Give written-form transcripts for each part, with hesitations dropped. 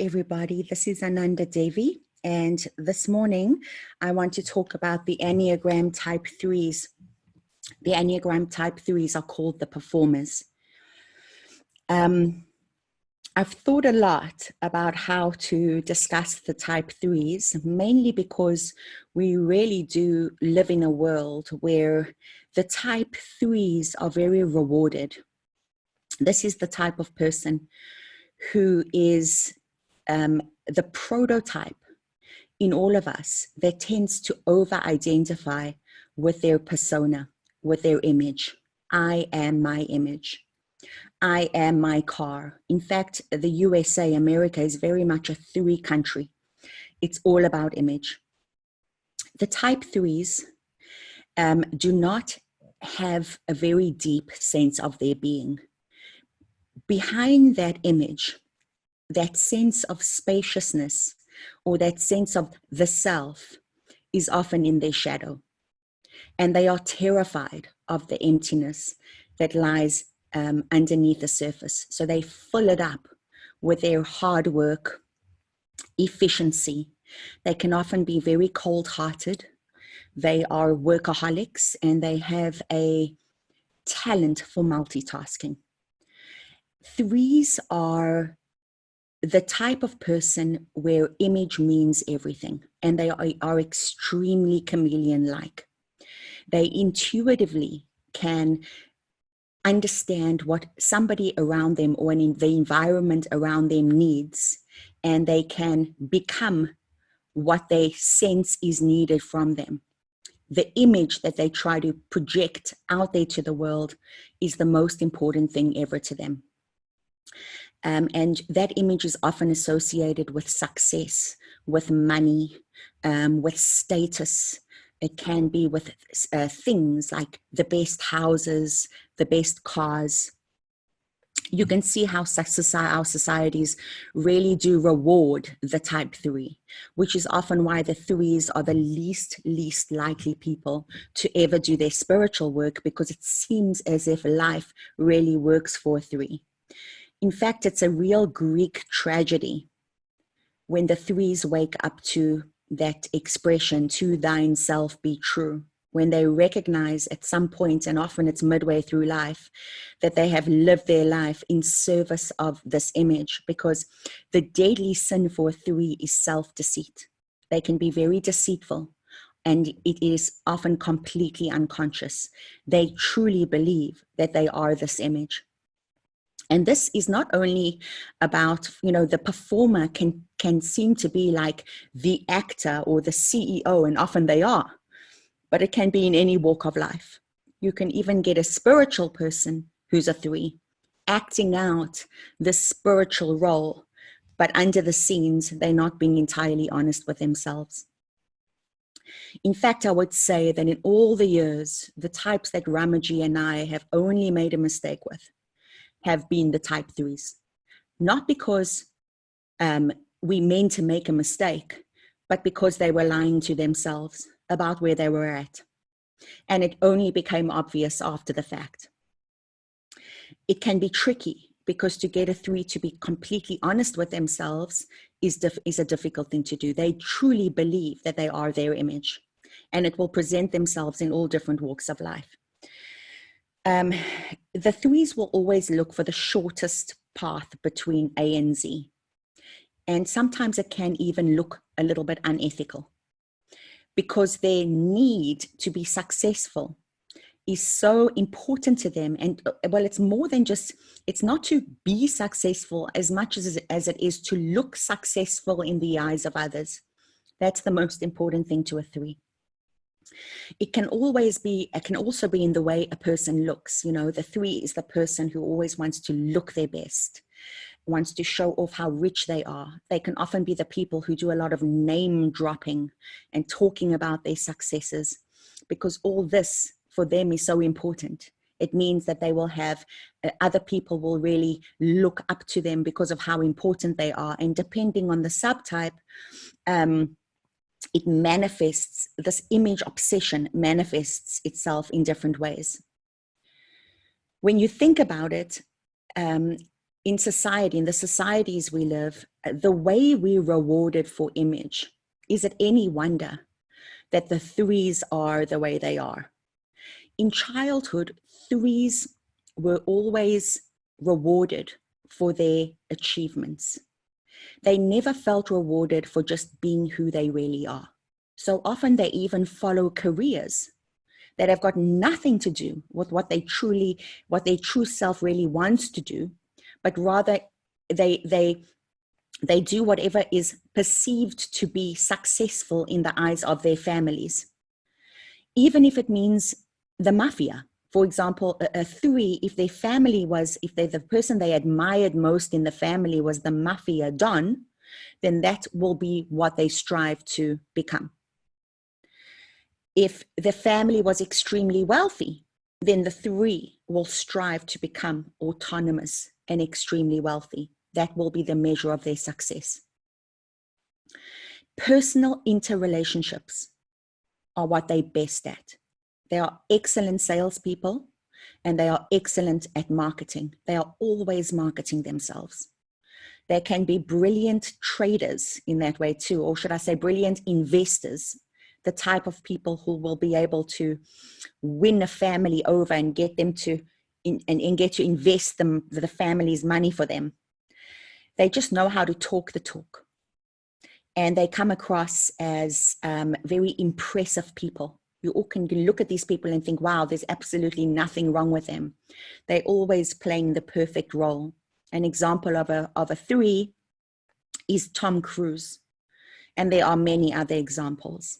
everybody. This is Ananda Devi, and this morning I want to talk about the Enneagram Type 3s. The Enneagram Type 3s are called the performers. I've thought a lot about how to discuss the Type 3s, mainly because we really do live in a world where the Type 3s are very rewarded. This is the type of person who is the prototype in all of us that tends to over-identify with their persona, with their image. I am my image. I am my car. In fact, the USA, America, is very much a 3 country. It's all about image. The Type 3s do not have a very deep sense of their being. Behind that image, that sense of spaciousness or that sense of the self is often in their shadow. And they are terrified of the emptiness that lies underneath the surface. So they fill it up with their hard work, efficiency. They can often be very cold-hearted. They are workaholics and they have a talent for multitasking. 3s are the type of person where image means everything, and they are extremely chameleon-like. They intuitively can understand what somebody around them or the environment around them needs, and they can become what they sense is needed from them. The image that they try to project out there to the world is the most important thing ever to them. And that image is often associated with success, with money, with status. It can be with things like the best houses, the best cars. You can see how our societies really do reward the Type 3, which is often why the 3s are the least likely people to ever do their spiritual work, because it seems as if life really works for a 3. In fact, it's a real Greek tragedy when the 3s wake up to that expression, to thine self be true, when they recognize at some point, and often it's midway through life, that they have lived their life in service of this image, because the deadly sin for a 3 is self-deceit. They can be very deceitful, and it is often completely unconscious. They truly believe that they are this image. And this is not only about, the performer can seem to be like the actor or the CEO, and often they are, but it can be in any walk of life. You can even get a spiritual person who's a 3, acting out this spiritual role, but under the scenes, they're not being entirely honest with themselves. In fact, I would say that in all the years, the types that Ramaji and I have only made a mistake with have been the Type 3s. Not because we meant to make a mistake, but because they were lying to themselves about where they were at. And it only became obvious after the fact. It can be tricky, because to get a 3 to be completely honest with themselves is a difficult thing to do. They truly believe that they are their image, and it will present themselves in all different walks of life. The 3s will always look for the shortest path between A and Z. And sometimes it can even look a little bit unethical, because their need to be successful is so important to them. And well, it's more than just, it's not to be successful as much as it is to look successful in the eyes of others. That's the most important thing to a 3. It can also be in the way a person looks. The 3 is the person who always wants to look their best, wants to show off how rich they are. They can often be the people who do a lot of name dropping and talking about their successes, because all this for them is so important. It means that they will have, other people will really look up to them because of how important they are. And depending on the subtype, it manifests, this image obsession manifests itself in different ways. When you think about it, in society, in the societies we live, the way we're rewarded for image, is it any wonder that the threes are the way they are? In childhood, threes were always rewarded for their achievements. They never felt rewarded for just being who they really are. So often they even follow careers that have got nothing to do with what their true self really wants to do, but rather they do whatever is perceived to be successful in the eyes of their families, even if it means the mafia. For example, a three, if their family was, if the person they admired most in the family was the mafia don, then that will be what they strive to become. If the family was extremely wealthy, then the three will strive to become autonomous and extremely wealthy. That will be the measure of their success. Personal interrelationships are what they're best at. They are excellent salespeople and they are excellent at marketing. They are always marketing themselves. They can be brilliant traders in that way too, or should I say brilliant investors, the type of people who will be able to win a family over and get them to get to invest the family's money for them. They just know how to talk the talk. And they come across as very impressive people. You all can look at these people and think, wow, there's absolutely nothing wrong with them. They're always playing the perfect role. An example of a three is Tom Cruise. And there are many other examples.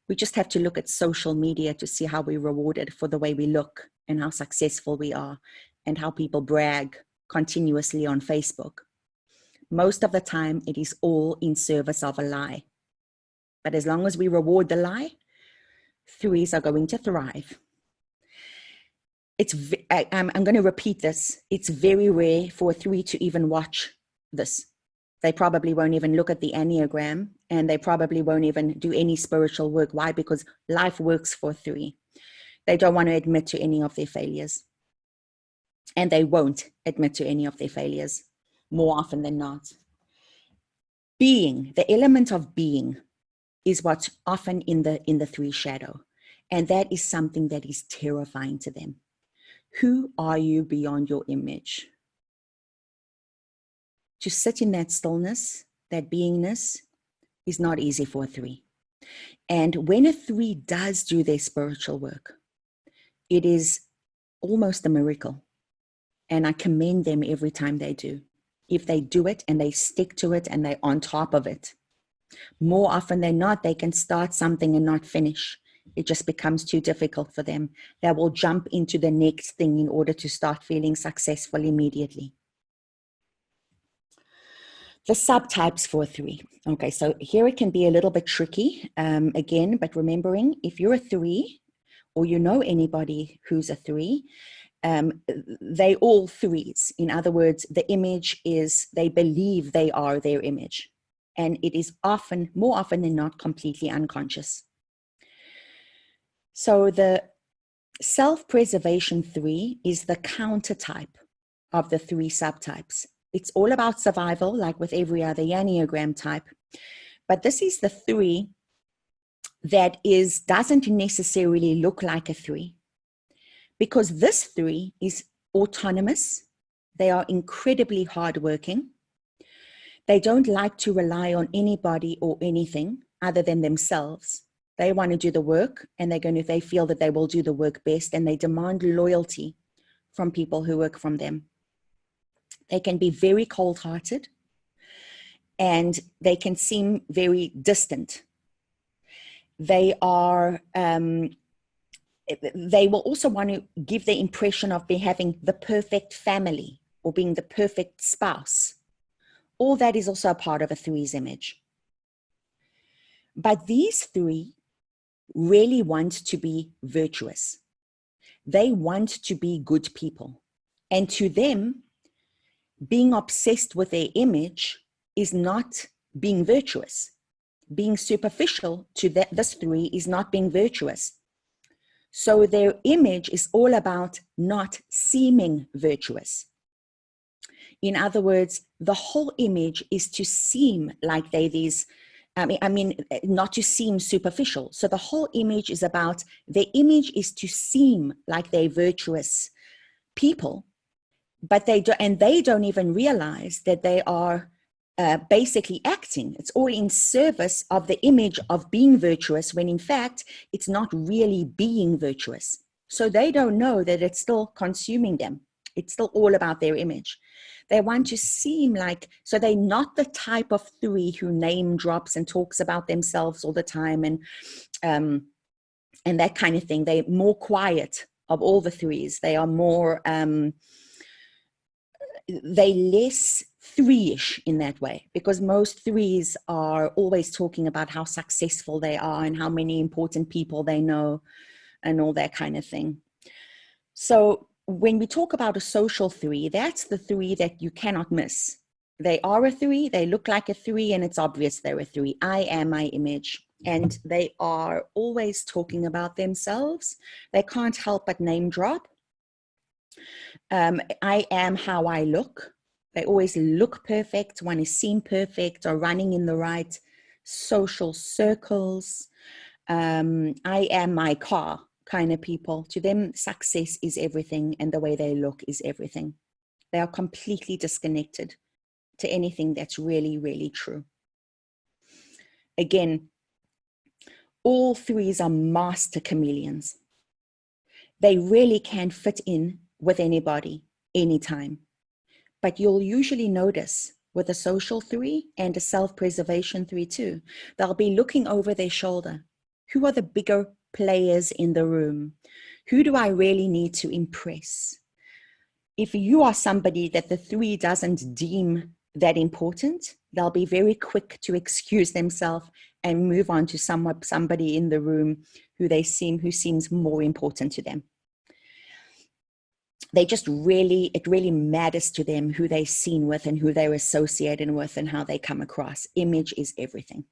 We just have to look at social media to see how we're rewarded for the way we look and how successful we are and how people brag continuously on Facebook. Most of the time, it is all in service of a lie. But as long as we reward the lie, threes are going to thrive. I'm going to repeat this. It's very rare for a three to even watch this. They probably won't even look at the Enneagram, and they probably won't even do any spiritual work. Why? Because life works for three. They don't want to admit to any of their failures. And they won't admit to any of their failures more often than not. Being, the element of being, is what's often in the three shadow. And that is something that is terrifying to them. Who are you beyond your image? To sit in that stillness, that beingness, is not easy for a three. And when a three does do their spiritual work, it is almost a miracle. And I commend them every time they do. If they do it and they stick to it and they're on top of it, more often than not, they can start something and not finish. It just becomes too difficult for them. They will jump into the next thing in order to start feeling successful immediately. The subtypes for a three. Okay, so here it can be a little bit tricky again, but remembering if you're a three or you know anybody who's a three, they all threes. In other words, the image is, they believe they are their image. And it is often, more often than not, completely unconscious. So the self-preservation three is the counter type of the three subtypes. It's all about survival, like with every other Enneagram type. But this is the three that doesn't necessarily look like a three. Because this three is autonomous. They are incredibly hardworking. They don't like to rely on anybody or anything other than themselves. They want to do the work, and they feel that they will do the work best, and they demand loyalty from people who work from them. They can be very cold-hearted, and they can seem very distant. They will also want to give the impression of having the perfect family or being the perfect spouse. All that is also a part of a three's image. But these three really want to be virtuous. They want to be good people. And to them, being obsessed with their image is not being virtuous. Being superficial to this three is not being virtuous. So their image is all about not seeming virtuous. In other words, the whole image is to seem like they're these, not to seem superficial. So the whole image is about, the image is to seem like they're virtuous people, but they don't even realize that they are basically acting. It's all in service of the image of being virtuous, when in fact, it's not really being virtuous. So they don't know that it's still consuming them. It's still all about their image. They want to seem like, so they're not the type of 3 who name drops and talks about themselves all the time and that kind of thing. They're more quiet of all the 3s. They are more, they less 3-ish in that way, because most 3s are always talking about how successful they are and how many important people they know and all that kind of thing. So when we talk about a social 3, that's the 3 that you cannot miss. They are a 3, they look like a 3, and it's obvious they're a 3. I am my image. And they are always talking about themselves. They can't help but name drop. I am how I look. They always look perfect, want to seem perfect, or running in the right social circles. I am my car kind of people. To them, success is everything, and the way they look is everything. They are completely disconnected to anything that's really, really true. Again, all 3s are master chameleons. They really can fit in with anybody, anytime. But you'll usually notice with a social 3 and a self-preservation 3 too, they'll be looking over their shoulder. Who are the bigger players in the room? Who do I really need to impress? If you are somebody that the 3 doesn't deem that important, they'll be very quick to excuse themselves and move on to somebody in the room who seems more important to them. It really matters to them who they're seen with and who they're associated with and how they come across. Image is everything.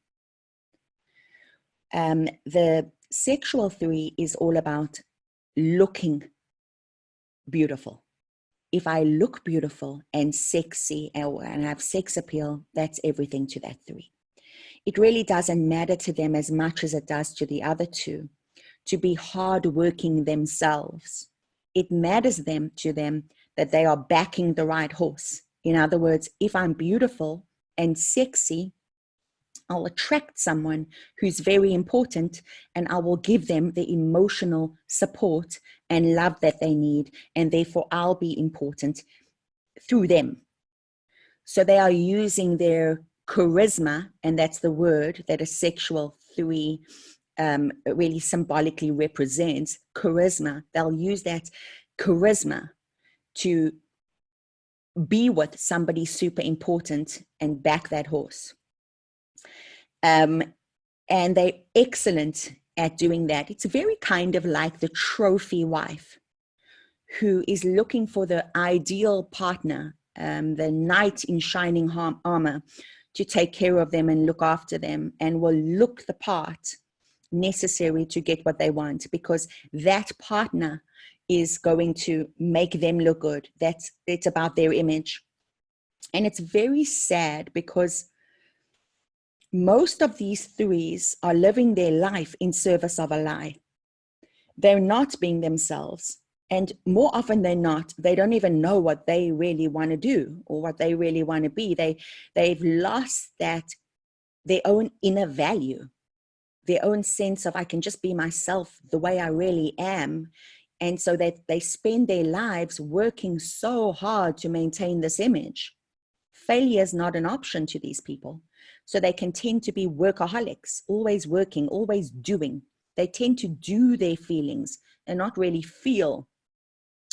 The sexual 3 is all about looking beautiful. If I look beautiful and sexy and have sex appeal, that's everything to that 3. It really doesn't matter to them as much as it does to the other 2 to be hardworking themselves. It matters to them that they are backing the right horse. In other words, if I'm beautiful and sexy, I'll attract someone who's very important, and I will give them the emotional support and love that they need, and therefore I'll be important through them. So they are using their charisma, and that's the word that a sexual 3 really symbolically represents, charisma. They'll use that charisma to be with somebody super important and back that horse. And they're excellent at doing that. It's very kind of like the trophy wife who is looking for the ideal partner, the knight in shining armor, to take care of them and look after them, and will look the part necessary to get what they want, because that partner is going to make them look good. It's about their image. And it's very sad because most of these 3s are living their life in service of a lie. They're not being themselves. And more often than not, they don't even know what they really want to do or what they really want to be. They've lost their own inner value, their own sense of, I can just be myself the way I really am. And so that they spend their lives working so hard to maintain this image. Failure is not an option to these people. So they can tend to be workaholics, always working, always doing. They tend to do their feelings and not really feel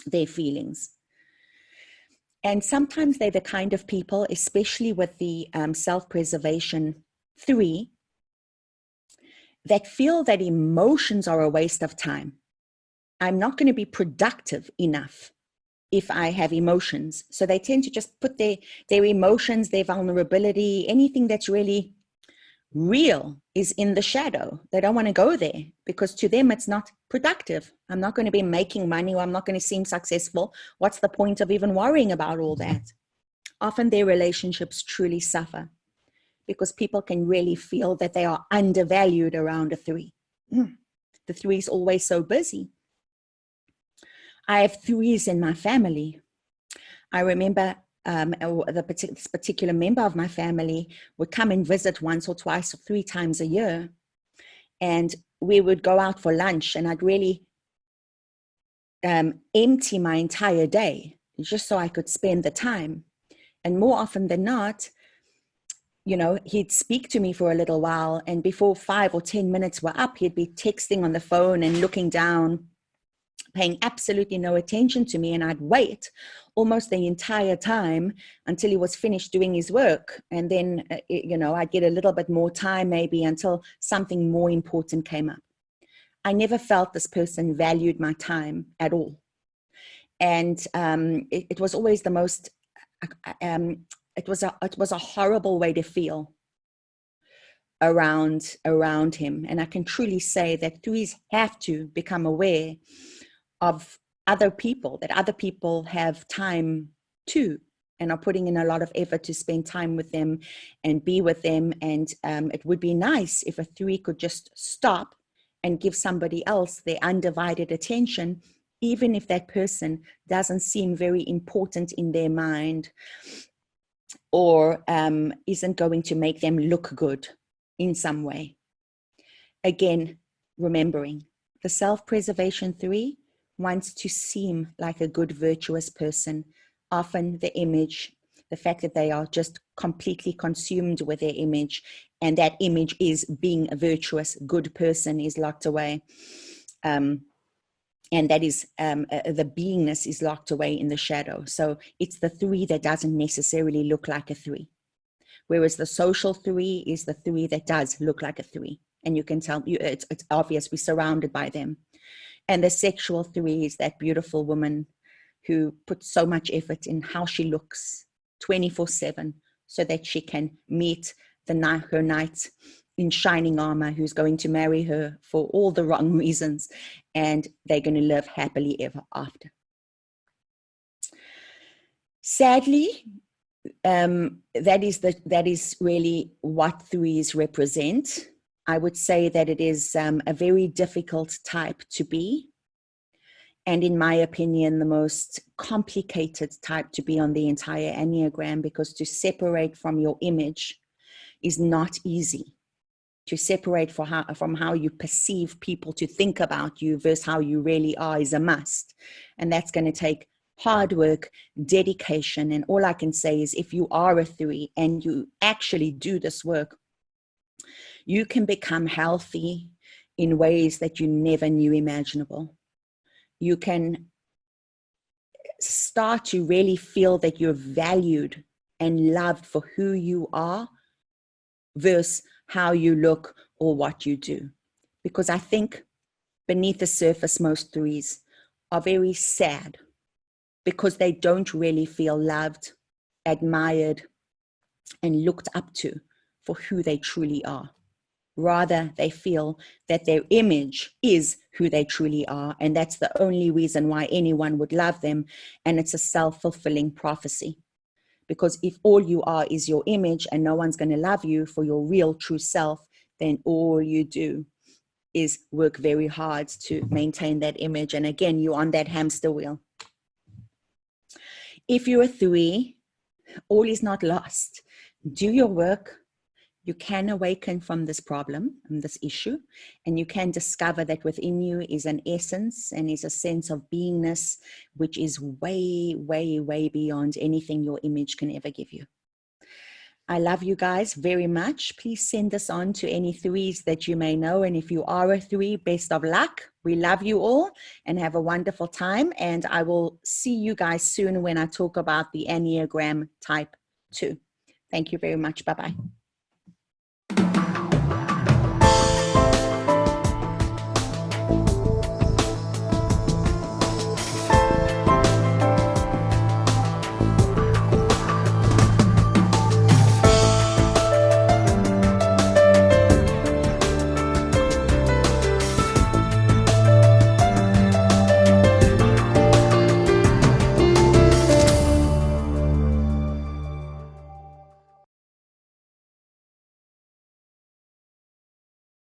their feelings. And sometimes they're the kind of people, especially with the self-preservation 3, that feel that emotions are a waste of time. I'm not going to be productive enough if I have emotions. So they tend to just put their emotions, their vulnerability, anything that's really real is in the shadow. They don't want to go there because to them it's not productive. I'm not going to be making money, or I'm not going to seem successful. What's the point of even worrying about all that? often their relationships truly suffer because people can really feel that they are undervalued around a 3. The 3 is always so busy. I have 3s in my family. I remember this particular member of my family would come and visit once or twice or 3 times a year. And we would go out for lunch, and I'd really empty my entire day just so I could spend the time. And more often than not, you know, he'd speak to me for a little while, and before 5 or 10 minutes were up, he'd be texting on the phone and looking down, paying absolutely no attention to me. And I'd wait almost the entire time until he was finished doing his work. And then, you know, I'd get a little bit more time maybe until something more important came up. I never felt this person valued my time at all. And it was always the most, it was a horrible way to feel around him. And I can truly say that 3s have to become aware of other people, that other people have time too, and are putting in a lot of effort to spend time with them and be with them. And it would be nice if a 3 could just stop and give somebody else their undivided attention, even if that person doesn't seem very important in their mind or isn't going to make them look good in some way. Again, remembering the self-preservation 3 wants to seem like a good, virtuous person. Often the image, the fact that they are just completely consumed with their image, and that image is being a virtuous, good person, is locked away. And that is, the beingness is locked away in the shadow. So it's the 3 that doesn't necessarily look like a 3. Whereas the social 3 is the 3 that does look like a 3. And you can tell, it's obvious, we're surrounded by them. And the sexual 3 is that beautiful woman who puts so much effort in how she looks 24/7 so that she can meet her knight in shining armor who's going to marry her for all the wrong reasons, and they're going to live happily ever after. Sadly, that is really what 3s represent. I would say that it is a very difficult type to be. And in my opinion, the most complicated type to be on the entire Enneagram, because to separate from your image is not easy. To separate from how you perceive people to think about you versus how you really are is a must. And that's going to take hard work, dedication. And all I can say is if you are a 3 and you actually do this work, you can become healthy in ways that you never knew imaginable. You can start to really feel that you're valued and loved for who you are versus how you look or what you do. Because I think beneath the surface, most 3s are very sad because they don't really feel loved, admired, and looked up to for who they truly are. Rather, they feel that their image is who they truly are, and that's the only reason why anyone would love them, and it's a self-fulfilling prophecy. Because if all you are is your image and no one's going to love you for your real true self, then all you do is work very hard to maintain that image. And again, you're on that hamster wheel. If you're a 3, all is not lost. Do your work. You can awaken from this problem, from this issue, and you can discover that within you is an essence and is a sense of beingness, which is way, way, way beyond anything your image can ever give you. I love you guys very much. Please send this on to any 3s that you may know. And if you are a 3, best of luck. We love you all and have a wonderful time. And I will see you guys soon when I talk about the Enneagram Type 2. Thank you very much. Bye-bye.